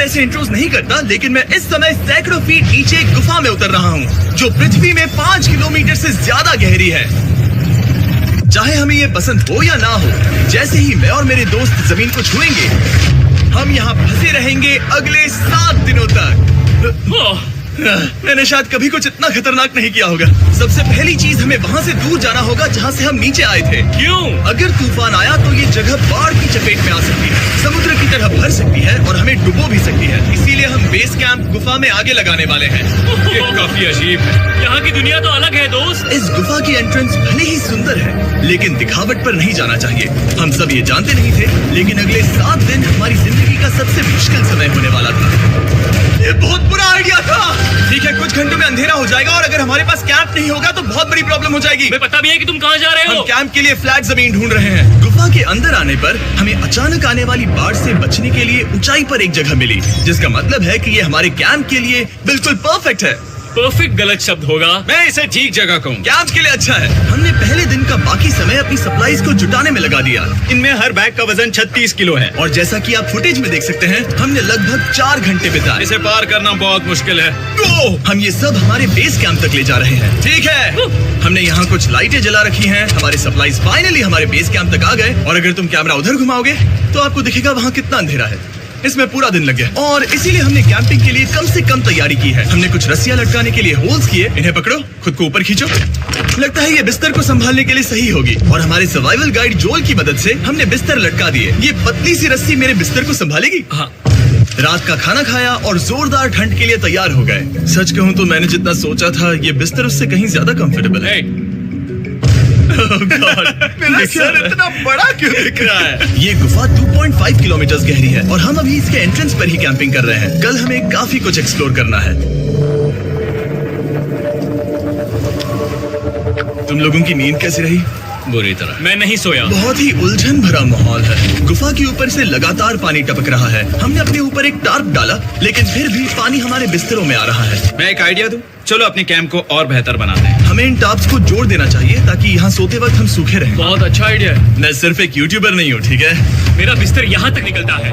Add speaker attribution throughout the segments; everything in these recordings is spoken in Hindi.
Speaker 1: ऐसे इंट्रोज नहीं करता, लेकिन मैं इस समय सैकड़ों फीट नीचे एक गुफा में उतर रहा हूँ जो पृथ्वी में 5 किलोमीटर से ज्यादा गहरी है। चाहे हमें ये पसंद हो या ना हो, जैसे ही मैं और मेरे दोस्त जमीन को छुएंगे, हम यहाँ फंसे रहेंगे अगले 7 दिनों तक। मैंने शायद कभी कुछ इतना खतरनाक नहीं किया होगा। सबसे पहली चीज, हमें वहाँ से दूर जाना होगा जहाँ से हम नीचे आए थे।
Speaker 2: क्यों?
Speaker 1: अगर तूफान आया तो ये जगह बाढ़ की चपेट में आ सकती है, समुद्र की तरह भर सकती है और हमें डुबो भी सकती है। इसीलिए हम बेस कैंप गुफा में आगे लगाने वाले हैं।
Speaker 2: ये काफी अजीब है। यहाँ की दुनिया तो अलग है दोस्त।
Speaker 1: इस गुफा की एंट्रेंस भले ही सुंदर है, लेकिन दिखावट पर नहीं जाना चाहिए। हम सब ये जानते नहीं थे, लेकिन अगले 7 दिन हमारी जिंदगी का सबसे मुश्किल समय होने वाला था। ये बहुत बुरा आइडिया था। ठीक है, कुछ घंटों में अंधेरा हो जाएगा और अगर हमारे पास कैंप नहीं होगा तो बहुत बड़ी प्रॉब्लम हो जाएगी।
Speaker 2: हमें पता भी है कि तुम कहाँ जा रहे हो।
Speaker 1: हम कैंप के लिए फ्लैट जमीन ढूंढ रहे हैं। गुफा के अंदर आने पर हमें अचानक आने वाली बाढ़ से बचने के लिए ऊंचाई पर एक जगह मिली, जिसका मतलब है कि ये हमारे कैंप के लिए बिल्कुल परफेक्ट है।
Speaker 2: परफेक्ट गलत शब्द होगा।
Speaker 3: मैं इसे ठीक जगह कहूँ।
Speaker 1: कैंप के लिए अच्छा है। हमने पहले दिन का बाकी समय अपनी सप्लाईज को जुटाने में लगा दिया।
Speaker 3: इनमें हर बैग का वजन 36 किलो है
Speaker 1: और जैसा कि आप फुटेज में देख सकते हैं, हमने लगभग 4 घंटे बिताए।
Speaker 3: इसे पार करना बहुत मुश्किल है।
Speaker 1: हम ये सब हमारे बेस कैंप तक ले जा रहे हैं। ठीक है, हमने यहाँ कुछ लाइटें जला रखी हैं। हमारे सप्लाईज फाइनली हमारे बेस कैंप तक आ गए और अगर तुम कैमरा उधर घुमाओगे तो आपको दिखेगा वहाँ कितना अंधेरा है। इसमें पूरा दिन लग गया और इसीलिए हमने कैंपिंग के लिए कम से कम तैयारी की है। हमने कुछ रस्सियां लटकाने के लिए होल्स किए। इन्हें पकड़ो, खुद को ऊपर खींचो। लगता है ये बिस्तर को संभालने के लिए सही होगी और हमारे सर्वाइवल गाइड जोल की मदद से हमने बिस्तर लटका दिए। ये पतली सी रस्सी मेरे बिस्तर को संभालेगी।
Speaker 2: हाँ।
Speaker 1: रात का खाना खाया और जोरदार ठंड के लिए तैयार हो गए। सच कहूँ तो मैंने जितना सोचा था, ये बिस्तर उससे कहीं ज्यादा कंफर्टेबल है। मेरा सर इतना बड़ा क्यों दिख रहा है? ये गुफा 2.5 किलोमीटर गहरी है और हम अभी इसके एंट्रेंस पर ही कैंपिंग कर रहे हैं। कल हमें काफी कुछ एक्सप्लोर करना है। तुम लोगों की नींद कैसी रही?
Speaker 3: बुरी तरह।
Speaker 2: मैं नहीं सोया।
Speaker 1: बहुत ही उलझन भरा माहौल है। गुफा के ऊपर से लगातार पानी टपक रहा है। हमने अपने ऊपर एक टार्प डाला, लेकिन फिर भी पानी हमारे बिस्तरों में आ रहा है।
Speaker 3: मैं एक आइडिया दूं? चलो अपने कैंप को और बेहतर बनाते हैं।
Speaker 1: हमें इन टार्प्स को जोड़ देना चाहिए ताकि यहाँ सोते वक्त हम सूखे रहें।
Speaker 2: बहुत अच्छा आइडिया है।
Speaker 1: मैं सिर्फ एक यूट्यूबर नहीं हूँ, ठीक है?
Speaker 2: मेरा बिस्तर यहाँ तक निकलता है।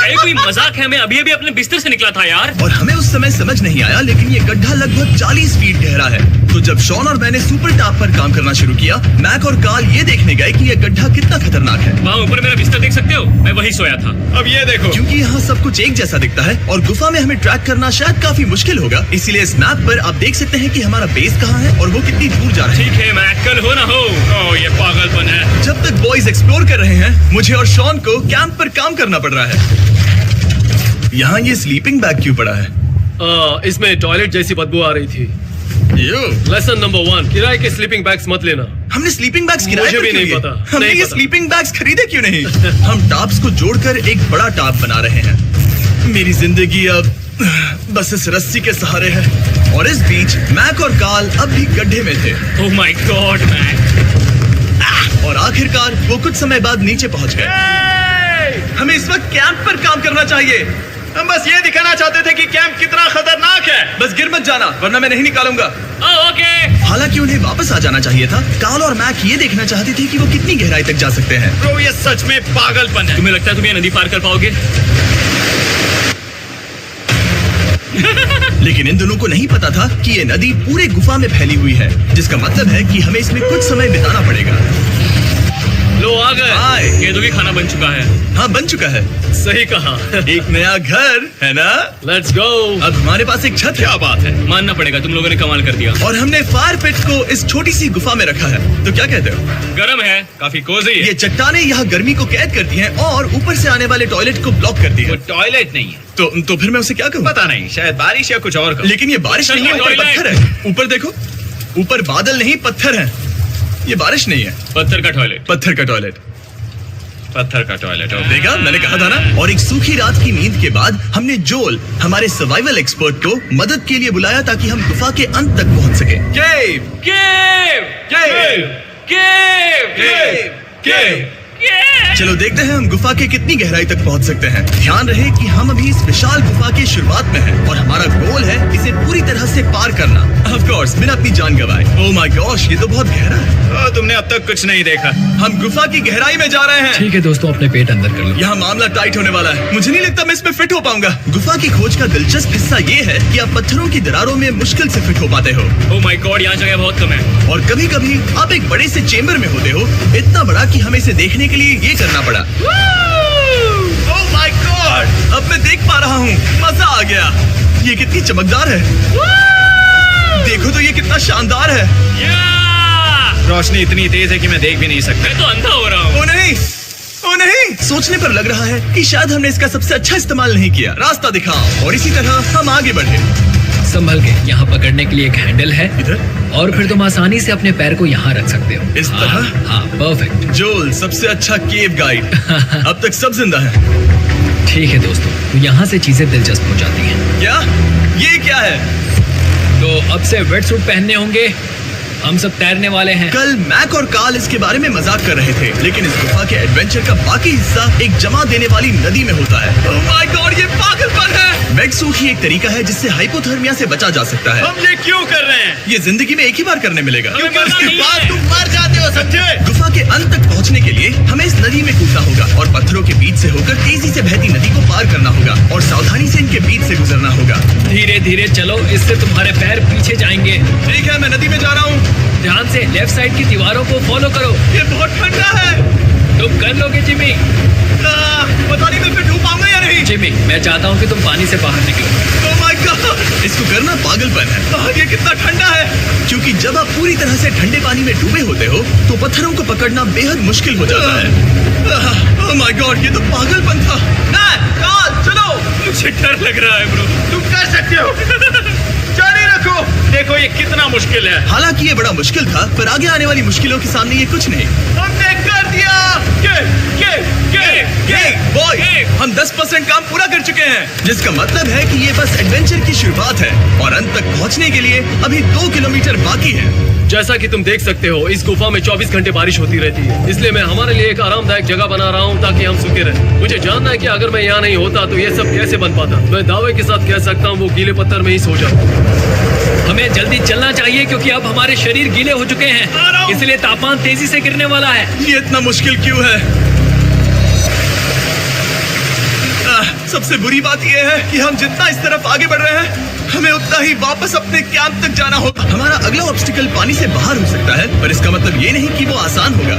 Speaker 2: कोई मजाक है? मैं अभी अपने बिस्तर से निकला था यार।
Speaker 1: और हमें उस समय समझ नहीं आया, लेकिन ये गड्ढा लगभग 40 फीट गहरा है। तो जब शॉन और मैंने सुपर टाप पर काम करना शुरू किया, मैक और कार्ल ये देखने गए कि ये गड्ढा कितना खतरनाक है।
Speaker 2: वहाँ ऊपर मेरा बिस्तर देख सकते हो? मैं वही सोया था।
Speaker 3: अब ये देखो,
Speaker 1: क्योंकि यहाँ सब कुछ एक जैसा दिखता है और गुफा में हमें ट्रैक करना शायद काफी मुश्किल होगा, इसीलिए इस मैप पर आप देख सकते हैं कि हमारा बेस कहाँ है और वो कितनी दूर जा रहा है।
Speaker 2: ठीक है, मैक, कल हो ना हो। ओह, ये पागलपन है।
Speaker 1: जब तक बॉयज एक्सप्लोर कर रहे हैं, मुझे और शॉन को कैंप पर काम करना पड़ रहा है। यहाँ ये स्लीपिंग बैग क्यों पड़ा है?
Speaker 4: इसमें टॉयलेट जैसी बदबू आ रही थी। लेसन नंबर 1, किराए के स्लीपिंग बैग्स मत लेना।
Speaker 1: हमने स्लीपिंग बैग्स किराए
Speaker 4: मुझे
Speaker 1: पर
Speaker 4: भी
Speaker 1: क्यों
Speaker 4: नहीं
Speaker 1: लिए?
Speaker 4: पता।
Speaker 1: हमने
Speaker 4: नहीं
Speaker 1: ये
Speaker 4: पता।
Speaker 1: स्लीपिंग बैग्स खरीदे क्यों नहीं? हम टाप्स को जोड़कर एक बड़ा टाप बना रहे हैं। मेरी जिंदगी अब बस इस रस्सी के सहारे है और इस बीच मैक और कार्ल अब भी गड्ढे में थे।
Speaker 2: Oh my God Mac.
Speaker 1: और आखिरकार वो कुछ समय बाद नीचे पहुंच गए। हमें इस वक्त कैंप पर काम करना चाहिए।
Speaker 3: हम बस ये दिखाना चाहते थे कि कैंप कितना खतरनाक है।
Speaker 1: बस गिर मत जाना, वरना मैं नहीं निकालूंगा।
Speaker 2: ओके।
Speaker 1: हालांकि उन्हें वापस आ जाना चाहिए था। कार्ल और मैक ये देखना चाहते थे कि वो कितनी गहराई तक जा सकते हैं।
Speaker 3: ब्रो, ये सच में पागलपन है।
Speaker 2: तुम्हें लगता है तुम ये नदी पार कर पाओगे?
Speaker 1: लेकिन इन दोनों को नहीं पता था कि ये नदी पूरे गुफा में फैली हुई है, जिसका मतलब है कि हमें इसमें कुछ समय बिताना पड़ेगा।
Speaker 2: लो आ गए।
Speaker 1: हाय।
Speaker 2: गेंदों की खाना बन चुका है।
Speaker 1: हाँ, बन चुका है।
Speaker 4: सही कहा।
Speaker 1: एक नया घर है ना?
Speaker 4: Let's go.
Speaker 1: अब हमारे पास एक छत है।
Speaker 3: क्या बात है।
Speaker 2: मानना पड़ेगा, तुम लोगों ने कमाल कर दिया।
Speaker 1: और हमने फायर पिट को इस छोटी सी गुफा में रखा है। तो क्या कहते हो?
Speaker 2: गर्म है।
Speaker 3: काफी कोजी है।
Speaker 1: ये चट्टानें यहाँ गर्मी को कैद करती हैं और ऊपर से आने वाले टॉयलेट को ब्लॉक करती
Speaker 3: वो
Speaker 1: है।
Speaker 3: टॉयलेट नहीं है।
Speaker 1: तो फिर मैं उसे क्या कहूँ?
Speaker 3: पता नहीं, शायद बारिश या कुछ और कहूं।
Speaker 1: लेकिन ये बारिश नहीं है, ऊपर
Speaker 2: टॉयलेट।
Speaker 1: पत्थर है। ऊपर देखो, ऊपर बादल नहीं पत्थर है। ये बारिश नहीं है,
Speaker 2: पत्थर का टॉयलेट।
Speaker 1: पत्थर का टॉयलेट।
Speaker 3: पत्थर का टॉयलेट।
Speaker 1: देखा, मैंने कहा था ना। और एक सूखी रात की नींद के बाद हमने जोल, हमारे सर्वाइवल एक्सपर्ट को मदद के लिए बुलाया ताकि हम गुफा के अंत तक पहुंच सके।
Speaker 2: केव केव केव केव केव केव
Speaker 1: चलो देखते हैं हम गुफा के कितनी गहराई तक पहुंच सकते हैं। ध्यान रहे कि हम अभी इस विशाल गुफा के शुरुआत में हैं और हमारा गोल है इसे पूरी तरह से पार करना। ऑफ कोर्स बिना अपनी जान गंवाए। ओह माय गॉश, ये तो बहुत गहरा है।
Speaker 3: तुमने अब तक कुछ नहीं देखा।
Speaker 1: हम गुफा की गहराई में जा रहे हैं।
Speaker 5: ठीक है दोस्तों, अपने पेट अंदर कर लो।
Speaker 1: यहाँ मामला टाइट होने वाला है। मुझे नहीं लगता मैं इसमें फिट हो पाऊंगा। गुफा की खोज का दिलचस्प हिस्सा ये है कि आप पत्थरों की दरारों में मुश्किल से फिट हो पाते हो।
Speaker 2: ओह माय गॉड, यहाँ जगह बहुत कम है।
Speaker 1: और कभी कभी आप एक बड़े से चेम्बर में होते हो, इतना बड़ा कि हमें इसे देखने के लिए ये करना पड़ा।
Speaker 3: ओह माय गॉड,
Speaker 1: अब मैं देख पा रहा हूँ, मजा आ गया। ये कितनी चमकदार है। देखो तो ये कितना शानदार है।
Speaker 3: रोशनी इतनी तेज है कि मैं देख भी नहीं सकता।
Speaker 2: मैं तो अंधा हो रहा हूँ।
Speaker 1: ओ नहीं, ओ नहीं, सोचने पर लग रहा है कि शायद हमने इसका सबसे अच्छा इस्तेमाल नहीं किया। रास्ता दिखाओ। और इसी तरह हम आगे बढ़े।
Speaker 5: संभल के, यहाँ पकड़ने के लिए एक हैंडल है
Speaker 1: इधर
Speaker 5: और फिर तुम आसानी से अपने पैर को यहाँ रख सकते हो।
Speaker 1: इस तरह?
Speaker 5: हाँ, परफेक्ट।
Speaker 1: जोल सबसे अच्छा केव गाइड। अब तक सब जिंदा है।
Speaker 5: ठीक है दोस्तों, तो यहाँ से चीजें दिलचस्प हो जाती हैं।
Speaker 1: क्या ये क्या है?
Speaker 5: तो अब से वेट सूट पहनने होंगे। हम सब तैरने वाले हैं।
Speaker 1: कल मैक और कार्ल इसके बारे में मजाक कर रहे थे, लेकिन इस गुफा के एडवेंचर का बाकी हिस्सा एक जमा देने वाली नदी में होता है। ओह माय गॉड, ये पागलपन है। वेट सूट ही एक तरीका है जिससे हाइपोथर्मिया से बचा जा सकता है।
Speaker 3: हम ये क्यों कर रहे हैं?
Speaker 1: ये जिंदगी में एक ही बार करने मिलेगा।
Speaker 3: क्योंकि उसके बाद तुम मर जाते हो, समझे?
Speaker 1: गुफा के अंत तक पहुंचने के लिए हमें इस नदी में कूदना होगा और पत्थरों के बीच से होकर तेजी से बहती नदी को पार करना होगा और सावधानी से इनके बीच से गुजरना होगा।
Speaker 5: धीरे धीरे चलो, इससे तुम्हारे पैर पीछे जाएंगे।
Speaker 1: ठीक है, मैं नदी में जा रहा हूँ।
Speaker 5: ध्यान से लेफ्ट साइड की दीवारों को फॉलो करो।
Speaker 1: ये बहुत ठंडा है।
Speaker 5: तुम कर लोगे जिमी।
Speaker 1: पता नहीं मैं फिट हो पाऊंगा या नहीं।
Speaker 5: जिमी, मैं चाहता हूँ कि तुम पानी से बाहर निकलो।
Speaker 1: ओह माय गॉड, इसको करना पागलपन है। ये कितना ठंडा है। क्योंकि जब आप पूरी तरह से ठंडे पानी में डूबे होते हो तो पत्थरों को पकड़ना बेहद मुश्किल हो जाता है। ओह माय गॉड, ये तो पागलपन था। चलो।
Speaker 2: मुझे डर लग रहा है ब्रो।
Speaker 3: तुम कर सकते हो। जारी रखो। देखो ये कितना मुश्किल है।
Speaker 1: हालांकि ये बड़ा मुश्किल था, पर आगे आने वाली मुश्किलों के सामने ये कुछ नहीं।
Speaker 3: हमने कर दिया।
Speaker 1: बॉय, हम 10% काम पूरा कर चुके हैं, जिसका मतलब है कि ये बस एडवेंचर की शुरुआत है और अंत तक पहुंचने के लिए अभी 2 किलोमीटर बाकी है।
Speaker 4: जैसा कि तुम देख सकते हो, इस गुफा में 24 घंटे बारिश होती रहती है। इसलिए मैं हमारे लिए एक आरामदायक जगह बना रहा हूँ ताकि हम सूखे रहें। मुझे जानना है कि अगर मैं यहाँ नहीं होता तो ये सब कैसे बन पाता। मैं दावे के साथ कह सकता हूँ वो गीले पत्थर में ही सो जाऊँ।
Speaker 5: हमें जल्दी चलना चाहिए क्योंकि अब हमारे शरीर गीले हो चुके हैं, इसलिए तापमान तेजी से गिरने वाला है।
Speaker 1: ये इतना मुश्किल क्यों है? सबसे बुरी बात यह है कि हम जितना इस तरफ आगे बढ़ रहे हैं, हमें उतना ही वापस अपने कैंप तक जाना होगा। हमारा अगला ऑब्स्टिकल पानी से बाहर हो सकता है, पर इसका मतलब ये नहीं कि वो आसान होगा।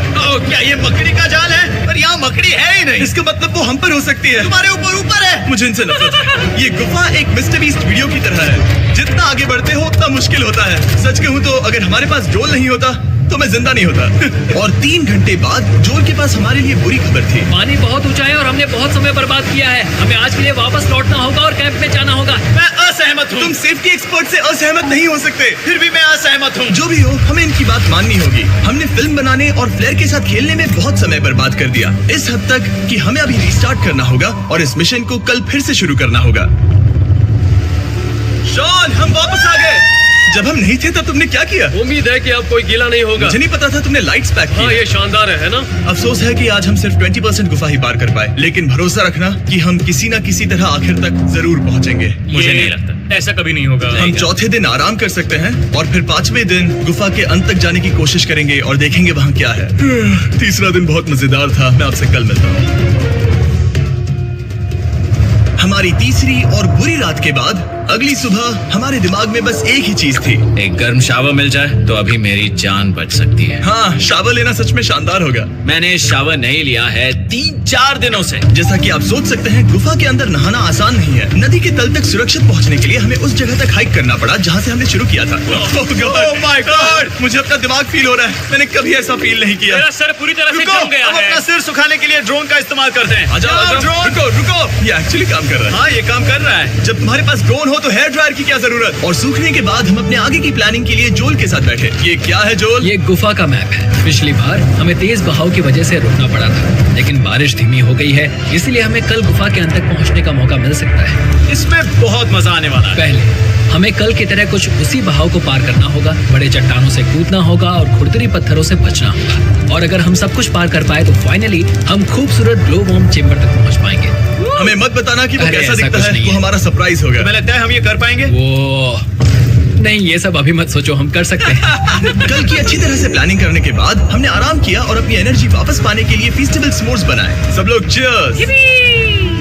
Speaker 3: क्या ये मकड़ी का जाल है? पर यहाँ मकड़ी है ही नहीं।
Speaker 1: इसका मतलब वो हम पर हो सकती है।
Speaker 3: तुम्हारे ऊपर है।
Speaker 1: मुझे इनसे नफरत है। ये गुफा एक मिस्टर बीस्ट वीडियो की तरह है। जितना आगे बढ़ते हो उतना मुश्किल होता है। सच कहूँ तो अगर हमारे पास जोल नहीं होता तो मैं जिंदा नहीं होता। और 3 घंटे बाद जोल के पास हमारे लिए बुरी खबर थी।
Speaker 5: पानी बहुत ऊंचा है और हमने बहुत समय बर्बाद किया है। हमें आज के लिए वापस लौटना होगा और कैंप में जाना होगा।
Speaker 3: मैं असहमत हूँ।
Speaker 1: तुम सेफ्टी एक्सपर्ट से असहमत नहीं हो सकते।
Speaker 3: फिर भी मैं असहमत हूँ।
Speaker 1: जो भी हो, हमें इनकी बात माननी होगी। हमने फिल्म बनाने और फ्लेयर के साथ खेलने में बहुत समय बर्बाद कर दिया, इस हद तक कि हमें अभी रिस्टार्ट करना होगा और इस मिशन को कल फिर से शुरू करना होगा। शॉन, हम वापस आ गए। जब हम नहीं थे तब तुमने क्या किया?
Speaker 4: उम्मीद है कि अब कोई गीला नहीं होगा।
Speaker 1: मुझे नहीं पता था तुमने लाइट्स पैक की।
Speaker 4: हाँ, ये शानदार है ना?
Speaker 1: अफसोस है कि आज हम सिर्फ 20% गुफा ही पार कर पाए, लेकिन भरोसा रखना कि हम किसी न किसी तरह आखिर तक जरूर पहुंचेंगे।
Speaker 2: मुझे नहीं लगता ऐसा कभी नहीं होगा।
Speaker 1: हम चौथे दिन आराम कर सकते हैं और फिर 5वें दिन गुफा के अंत तक जाने की कोशिश करेंगे और देखेंगे वहाँ क्या है। तीसरा दिन बहुत मजेदार था। मैं आपसे कल मिलता हूँ। हमारी तीसरी और बुरी रात के बाद अगली सुबह हमारे दिमाग में बस एक ही चीज थी।
Speaker 6: एक गर्म शावर मिल जाए तो अभी मेरी जान बच सकती है।
Speaker 1: हाँ, शावर लेना सच में शानदार होगा।
Speaker 6: मैंने शावर नहीं लिया है 3-4 दिनों से।
Speaker 1: जैसा कि आप सोच सकते हैं, गुफा के अंदर नहाना आसान नहीं है। नदी के तल तक सुरक्षित पहुंचने के लिए हमें उस जगह तक हाइक करना पड़ा जहाँ से हमने शुरू किया था।
Speaker 3: Oh my God!
Speaker 1: मुझे अपना दिमाग फील हो रहा है। मैंने कभी ऐसा फील नहीं किया।
Speaker 2: मेरा सर पूरी तरह से
Speaker 3: रुको,
Speaker 2: जम गया
Speaker 3: हम
Speaker 2: है।
Speaker 3: अपना सिर सुखाने के लिए ड्रोन का इस्तेमाल करते हैं। ड्रोन।
Speaker 1: रुको, ये एक्चुअली काम कर रहा है।
Speaker 3: हाँ, ये काम कर रहा है।
Speaker 1: जब तुम्हारे पास ड्रोन हो तो हेयर ड्रायर की क्या जरूरत। और सूखने के बाद हम अपने आगे की प्लानिंग के लिए जोल के साथ बैठे। ये क्या है जोल?
Speaker 5: ये गुफा का मैप है। पिछली बार हमें तेज बहाव की वजह से रुकना पड़ा था, लेकिन बारिश धीमी हो गई है, इसलिए हमें कल गुफा के अंत तक पहुंचने का मौका मिल सकता है।
Speaker 3: इसमें बहुत मजा आने वाला है।
Speaker 5: पहले हमें कल की तरह कुछ उसी बहाव को पार करना होगा, बड़े चट्टानों से कूदना होगा और खुरदरी पत्थरों से बचना होगा। और अगर हम सब कुछ पार कर पाए तो फाइनली हम खूबसूरत ग्लो वॉर्म चेम्बर तक पहुंच पाएंगे।
Speaker 1: हमें मत बताना कि वो
Speaker 5: अरे,
Speaker 1: कैसा
Speaker 5: ऐसा
Speaker 1: दिखता
Speaker 5: कुछ
Speaker 1: है,
Speaker 5: नहीं
Speaker 1: वो
Speaker 5: है।
Speaker 1: हमारा सरप्राइज होगा।
Speaker 3: तुम्हें लगता है हम ये कर पाएंगे?
Speaker 5: वो नहीं, ये सब अभी मत सोचो, हम कर सकते हैं।
Speaker 1: कल की अच्छी तरह से प्लानिंग करने के बाद हमने आराम किया और अपनी एनर्जी वापस पाने के लिए फीस्टेबल s'mores बनाए। सब लोग cheers!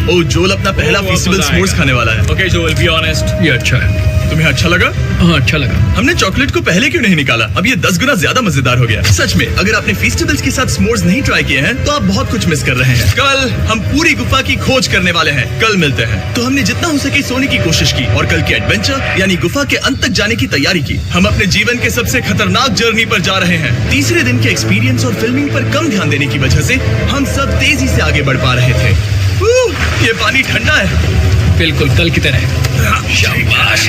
Speaker 1: ओ जोल अपना पहला
Speaker 3: बहुत
Speaker 1: फीस्टेबल
Speaker 3: मजा
Speaker 1: s'mores
Speaker 3: आएगा।
Speaker 1: खाने वाला है।
Speaker 3: Okay Joel, be honest.
Speaker 5: ये अच्छा है।
Speaker 1: तुम्हें अच्छा लगा?
Speaker 5: हाँ, अच्छा लगा।
Speaker 1: हमने चॉकलेट को पहले क्यों नहीं निकाला? अब ये 10 गुना ज्यादा मजेदार हो गया। सच में, अगर आपने फीस्टेबल्स के साथ s'mores नहीं ट्राई किए हैं तो आप बहुत कुछ मिस कर रहे हैं। कल हम पूरी गुफा की खोज करने वाले हैं। कल मिलते हैं। तो हमने जितना हो सके सोने की कोशिश की और कल के एडवेंचर यानी गुफा के अंत तक जाने की तैयारी की। हम अपने जीवन के सबसे खतरनाक जर्नी पर जा रहे हैं। तीसरे दिन के एक्सपीरियंस और फिल्मिंग पर कम ध्यान देने की वजह से हम सब तेजी से आगे बढ़ पा रहे थे। ये पानी ठंडा है।
Speaker 5: बिल्कुल कल की तरह। शाबाश।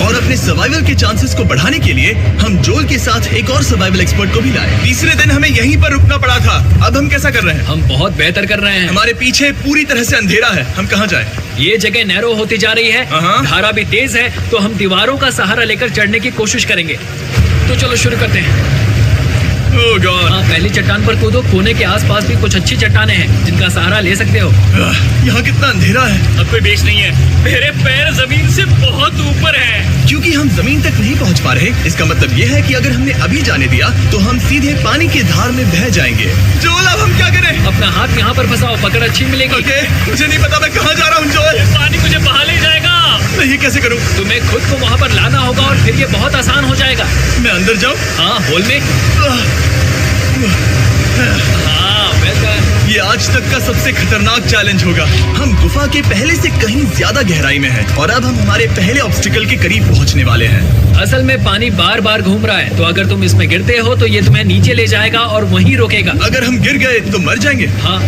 Speaker 1: और अपने सर्वाइवल के चांसेस को बढ़ाने के लिए हम जोल के साथ एक और सर्वाइवल एक्सपर्ट को भी लाए। तीसरे दिन हमें यहीं पर रुकना पड़ा था। अब हम कैसा कर रहे हैं?
Speaker 5: हम बहुत बेहतर कर रहे हैं।
Speaker 1: हमारे पीछे पूरी तरह से अंधेरा है। हम कहाँ जाएं?
Speaker 5: ये जगह नैरो होती जा रही है,
Speaker 1: हाँ।
Speaker 5: धारा भी तेज है, तो हम दीवारों का सहारा लेकर चढ़ने की कोशिश करेंगे। तो चलो शुरू करते हैं।
Speaker 1: Oh God!
Speaker 5: हाँ, पहली चट्टान पर कूदो। कोने के आसपास भी कुछ अच्छी चट्टानें हैं जिनका सहारा ले सकते हो।
Speaker 1: यहाँ कितना अंधेरा है।
Speaker 2: अब कोई बेस नहीं है, मेरे पैर जमीन से बहुत ऊपर है।
Speaker 1: क्योंकि हम जमीन तक नहीं पहुँच पा रहे, इसका मतलब ये है कि अगर हमने अभी जाने दिया तो हम सीधे पानी की धार में बह जाएंगे। जोल, अब हम क्या करें?
Speaker 5: अपना हाथ यहाँ पर फंसाओ, पकड़ अच्छी मिलेगी।
Speaker 1: ओके, मुझे नहीं पता मैं कहाँ जा रहा हूँ जोल।
Speaker 2: पानी मुझे बहा ले जाएगा।
Speaker 1: मैं ये कैसे करूँ?
Speaker 5: तुम्हें खुद को वहाँ पर लाना होगा और फिर ये बहुत आसान हो जाएगा।
Speaker 1: मैं अंदर जाऊँ?
Speaker 5: हाँ, होल में। हाँ, वेलकम।
Speaker 1: ये आज तक का सबसे खतरनाक चैलेंज होगा। हम गुफा के पहले से कहीं ज्यादा गहराई में हैं और अब हम हमारे पहले ऑब्स्टिकल के करीब पहुंचने वाले हैं।
Speaker 5: असल में पानी बार बार घूम रहा है, तो अगर तुम इसमें गिरते हो तो ये तुम्हें नीचे ले जाएगा और वहीं रोकेगा।
Speaker 1: अगर हम गिर गए तो मर जाएंगे।
Speaker 5: हाँ,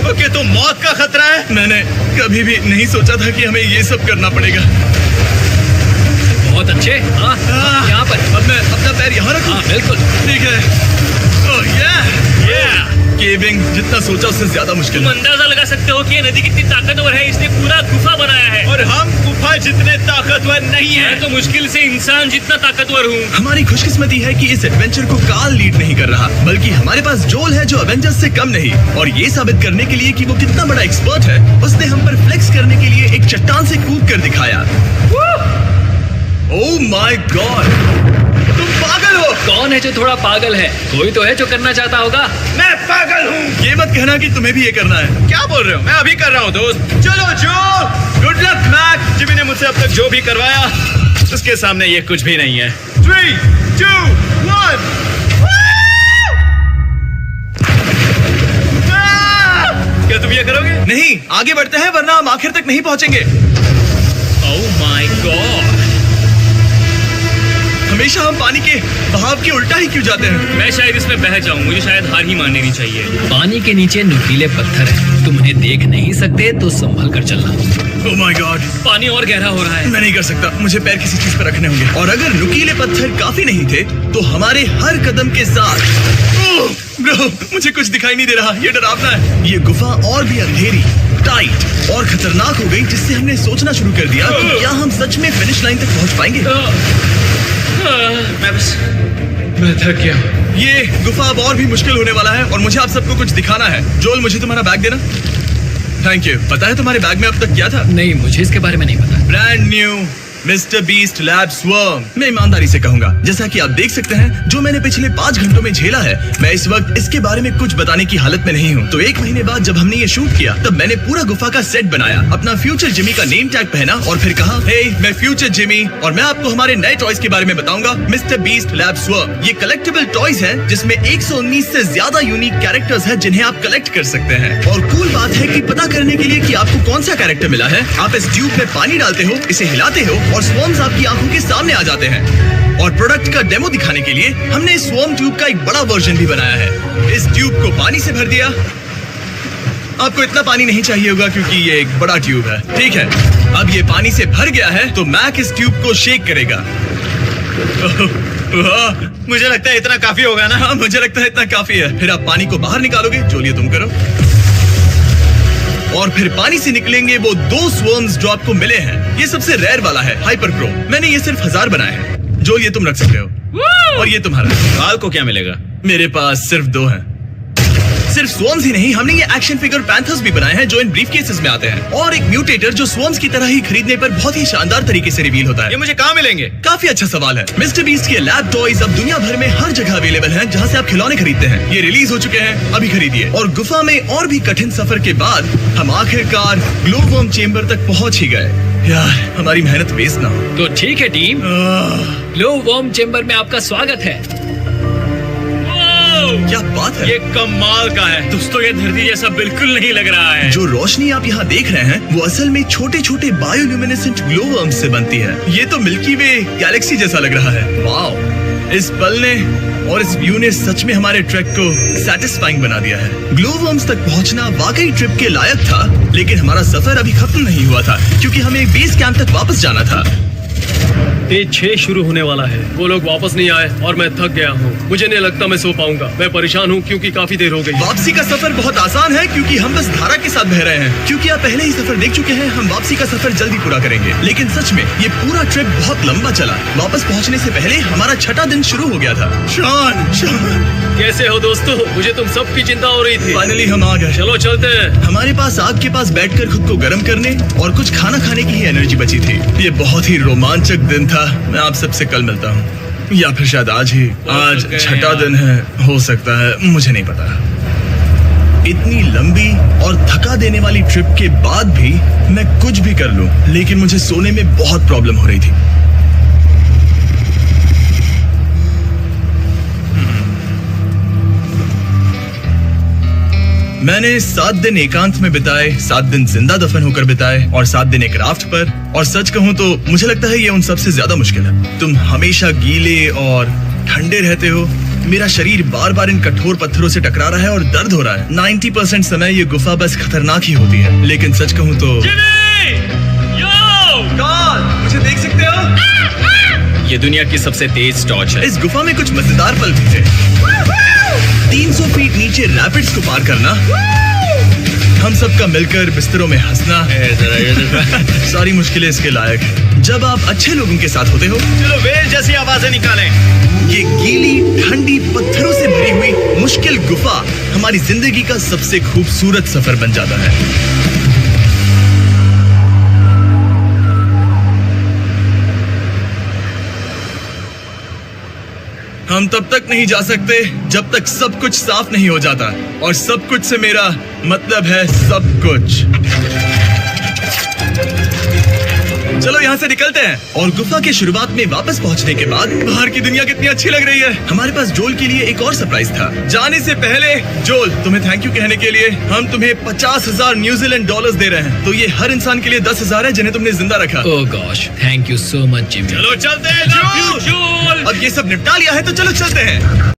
Speaker 3: ओके, तो मौत का खतरा है।
Speaker 1: मैंने कभी भी नहीं सोचा था कि हमें ये सब करना पड़ेगा।
Speaker 5: बहुत अच्छे। हाँ, यहाँ पर।
Speaker 1: अब मैं अपना पैर यहाँ रखूं?
Speaker 5: हाँ, बिल्कुल।
Speaker 1: ठीक है। ओह केविंग जितना सोचा उससे ज्यादा मुश्किल
Speaker 2: तुम
Speaker 1: है।
Speaker 2: अंदाजा लगा सकते हो कि ये नदी कितनी ताकतवर है। इसने पूरा गुफा बनाया है
Speaker 3: और हम गुफा जितने ताकतवर नहीं है।
Speaker 2: मैं तो मुश्किल से इंसान जितना ताकतवर हूँ।
Speaker 1: हमारी खुशकिस्मती है कि इस एडवेंचर को काल लीड नहीं कर रहा, बल्कि हमारे पास जोल है जो एवेंजर्स से कम नहीं। और ये साबित करने के लिए कि वो कितना बड़ा एक्सपर्ट है, उसने हम पर फ्लेक्स करने के लिए एक चट्टान से कूद कर दिखाया। ओह माय गॉड, तुम पागल हो।
Speaker 5: कौन है जो थोड़ा पागल है? कोई तो है जो करना चाहता होगा।
Speaker 3: मैं पागल हूँ।
Speaker 1: ये मत कहना कि तुम्हें भी ये करना है।
Speaker 3: क्या बोल रहे हो? मैं अभी कर रहा हूँ दोस्त। चलो जो, गुड लक मैक। जिमी ने मुझसे अब तक जो भी करवाया उसके सामने ये कुछ भी नहीं है। 3, 2, 1। क्या तुम ये करोगे?
Speaker 1: नहीं, आगे बढ़ते हैं वरना हम आखिर तक नहीं पहुंचेंगे।
Speaker 2: ओह माय गॉड,
Speaker 1: हमेशा हम पानी के बहाव के उल्टा ही क्यों जाते हैं?
Speaker 2: मैं शायद इसमें बह जाऊं। मुझे शायद हार ही मान लेनी चाहिए।
Speaker 5: पानी के नीचे नुकीले पत्थर हैं। तुम उन्हें देख नहीं सकते तो संभल कर चलना।
Speaker 1: ओह माय गॉड,
Speaker 2: पानी और गहरा हो रहा है।
Speaker 1: मैं नहीं कर सकता। मुझे पैर किसी चीज पर रखने होंगे। और अगर नुकीले पत्थर काफी नहीं थे तो हमारे हर कदम के साथ ओह ब्रो, मुझे कुछ दिखाई नहीं दे रहा। ये डरावना है। ये गुफा और भी अंधेरी, टाइट और खतरनाक हो गई, जिससे हमने सोचना शुरू कर दिया कि क्या हम सच में फिनिश लाइन तक पहुंच पाएंगे।
Speaker 3: मैं थक गया।
Speaker 1: ये गुफा अब और भी मुश्किल होने वाला है और मुझे आप सबको कुछ दिखाना है। जोल, मुझे तुम्हारा बैग देना। Thank you. पता है तुम्हारे बैग में अब तक क्या था?
Speaker 5: नहीं, मुझे इसके बारे में नहीं पता।
Speaker 1: Brand new mister beast lab swarm. मैं ईमानदारी से कहूंगा, जैसा कि आप देख सकते हैं, जो मैंने पिछले 5 घंटों में झेला है, मैं इस वक्त इसके बारे में कुछ बताने की हालत में नहीं हूँ। तो 1 महीने बाद जब हमने ये शूट किया, तब मैंने पूरा गुफा का सेट बनाया, अपना फ्यूचर जिमी का नेम टैग पहना और फिर कहा, हे मैं फ्यूचर जिमी और मैं आपको हमारे नए टॉयज के बारे में बताऊंगा, मिस्टर बीस्ट लैब स्वर्म। ये कलेक्टेबल टॉयज हैं जिसमें 119 से ज्यादा यूनिक कैरेक्टर्स हैं जिन्हें आप कलेक्ट कर सकते हैं। और कूल बात है कि पता करने के लिए कि आपको कौन सा कैरेक्टर मिला है, आप इस ट्यूब में पानी डालते हो, इसे हिलाते हो और स्वर्म्स आपकी आंखों के सामने आ जाते हैं। और प्रोडक्ट का डेमो दिखाने के लिए हमने इस स्वॉर्म ट्यूब का एक बड़ा वर्जन भी बनाया है। इस ट्यूब को पानी से भर दिया। आपको इतना पानी नहीं चाहिए होगा क्योंकि ये एक बड़ा ट्यूब है। ठीक है, अब ये पानी से भर गया है तो मैक इस ट्यूब को शेक करेगा।
Speaker 3: मुझे लगता है इतना काफी होगा ना?
Speaker 1: हाँ, मुझे लगता है इतना काफी है। फिर आप पानी को बाहर निकालोगे। जो लिए तुम करो। और फिर पानी से निकलेंगे वो 2 स्वर्म्स जो आपको मिले हैं। ये सबसे रेयर वाला है, हाइपर प्रो। मैंने ये सिर्फ 1000 बनाए हैं। जो ये तुम रख सकते हो और ये तुम्हारा।
Speaker 3: काल को क्या मिलेगा?
Speaker 1: मेरे पास सिर्फ 2 हैं। सिर्फ स्वर्म्स ही नहीं, हमने ये एक्शन फिगर पैंथर्स भी बनाए हैं जो इन ब्रीफ केसेस में आते हैं, और एक म्यूटेटर जो स्वर्म्स की तरह ही खरीदने पर बहुत ही शानदार तरीके से रिवील होता है।
Speaker 3: ये मुझे कहाँ मिलेंगे?
Speaker 1: काफी अच्छा सवाल है। मिस्टर बीस्ट के लैब टॉयज अब दुनिया भर में हर जगह अवेलेबल हैं जहां से आप खिलौने खरीदते हैं। ये रिलीज हो चुके हैं, अभी खरीदिए। और गुफा में और भी कठिन सफर के बाद हम आखिरकार ग्लो वर्म चेम्बर तक पहुंच ही गए। यार, हमारी मेहनत वेस्ट ना हो।
Speaker 5: तो ठीक है टीम, ग्लो वर्म चेम्बर में आपका स्वागत है।
Speaker 1: क्या बात है!
Speaker 3: ये कमाल का है।
Speaker 2: दोस्तों ये धरती जैसा बिल्कुल नहीं लग रहा है।
Speaker 1: जो रोशनी आप यहाँ देख रहे हैं वो असल में छोटे छोटे बायोल्यूमिनेसेंट ग्लो वर्म्स से बनती है। ये तो मिल्की वे गैलेक्सी जैसा लग रहा है। वाओ! इस पल ने और इस व्यू ने सच में हमारे ट्रैक को सैटिस्फाइंग बना दिया है। ग्लो वर्म्स तक पहुँचना वाकई ट्रिप के लायक था, लेकिन हमारा सफर अभी खत्म नहीं हुआ था क्योंकि हमें बेस कैंप तक वापस जाना था।
Speaker 4: डे 6 शुरू होने वाला है। वो लोग वापस नहीं आए और मैं थक गया हूँ। मुझे नहीं लगता मैं सो पाऊंगा। मैं परेशान हूँ क्योंकि काफी देर हो गई।
Speaker 1: वापसी का सफर बहुत आसान है क्योंकि हम बस धारा के साथ बह रहे हैं। क्योंकि आप पहले ही सफर देख चुके हैं, हम वापसी का सफर जल्दी पूरा करेंगे। लेकिन सच में ये पूरा ट्रिप बहुत लंबा चला। वापस पहुंचने से पहले हमारा 6ठा दिन शुरू हो गया था। शान,
Speaker 4: कैसे हो दोस्तों? मुझे तुम सबकी चिंता हो रही थी।
Speaker 1: फाइनली हम आ गए।
Speaker 4: चलो चलते हैं।
Speaker 1: हमारे पास आग के पास बैठकर खुद को गर्म करने और कुछ खाना खाने की ही एनर्जी बची थी। ये बहुत ही रोमांचक दिन था। मैं आप सबसे कल मिलता हूँ, या फिर शायद आज ही। आज 6ठा दिन है, हो सकता है, मुझे नहीं पता। इतनी लंबी और थका देने वाली ट्रिप के बाद भी मैं कुछ भी कर लूं, लेकिन मुझे सोने में बहुत प्रॉब्लम हो रही थी। मैंने 7 दिन एकांत में बिताए, 7 दिन जिंदा दफन होकर बिताए और 7 दिन एक राफ्ट पर। और सच कहूं तो मुझे लगता है ये उन सबसे ज्यादा मुश्किल है। तुम हमेशा गीले और ठंडे रहते हो। मेरा शरीर बार बार इन कठोर पत्थरों से टकरा रहा है और दर्द हो रहा है। 90% समय ये गुफा बस खतरनाक ही होती है। लेकिन सच कहूं तो मुझे देख सकते हो?
Speaker 6: ये दुनिया की सबसे तेज टॉर्च है।
Speaker 1: इस गुफा में कुछ मजेदार पल भी थे। 300 फीट नीचे रैपिड्स को पार करना, हम सबका मिलकर बिस्तरों में हंसना, सारी मुश्किलें इसके लायक हैं। जब आप अच्छे लोगों के साथ होते हो,
Speaker 3: चलो वेल जैसी आवाजें निकालें।
Speaker 1: ये गीली ठंडी पत्थरों से भरी हुई मुश्किल गुफा हमारी जिंदगी का सबसे खूबसूरत सफर बन जाता है। हम तब तक नहीं जा सकते जब तक सब कुछ साफ नहीं हो जाता, और सब कुछ से मेरा मतलब है सब कुछ। चलो यहाँ से निकलते हैं। और गुफा के शुरुआत में वापस पहुँचने के बाद बाहर की दुनिया कितनी अच्छी लग रही है। हमारे पास जोल के लिए एक और सरप्राइज था। जाने से पहले जोल, तुम्हें थैंक यू कहने के लिए हम तुम्हें 50,000 न्यूजीलैंड डॉलर्स दे रहे हैं। तो ये हर इंसान के लिए 10,000 है जिन्हें तुमने जिंदा रखा।
Speaker 5: Oh gosh, thank you so much Jimmy.
Speaker 3: चलो चलते हैं,
Speaker 2: Love you, Joel!
Speaker 1: अब ये सब निपटा लिया है तो चलो चलते हैं।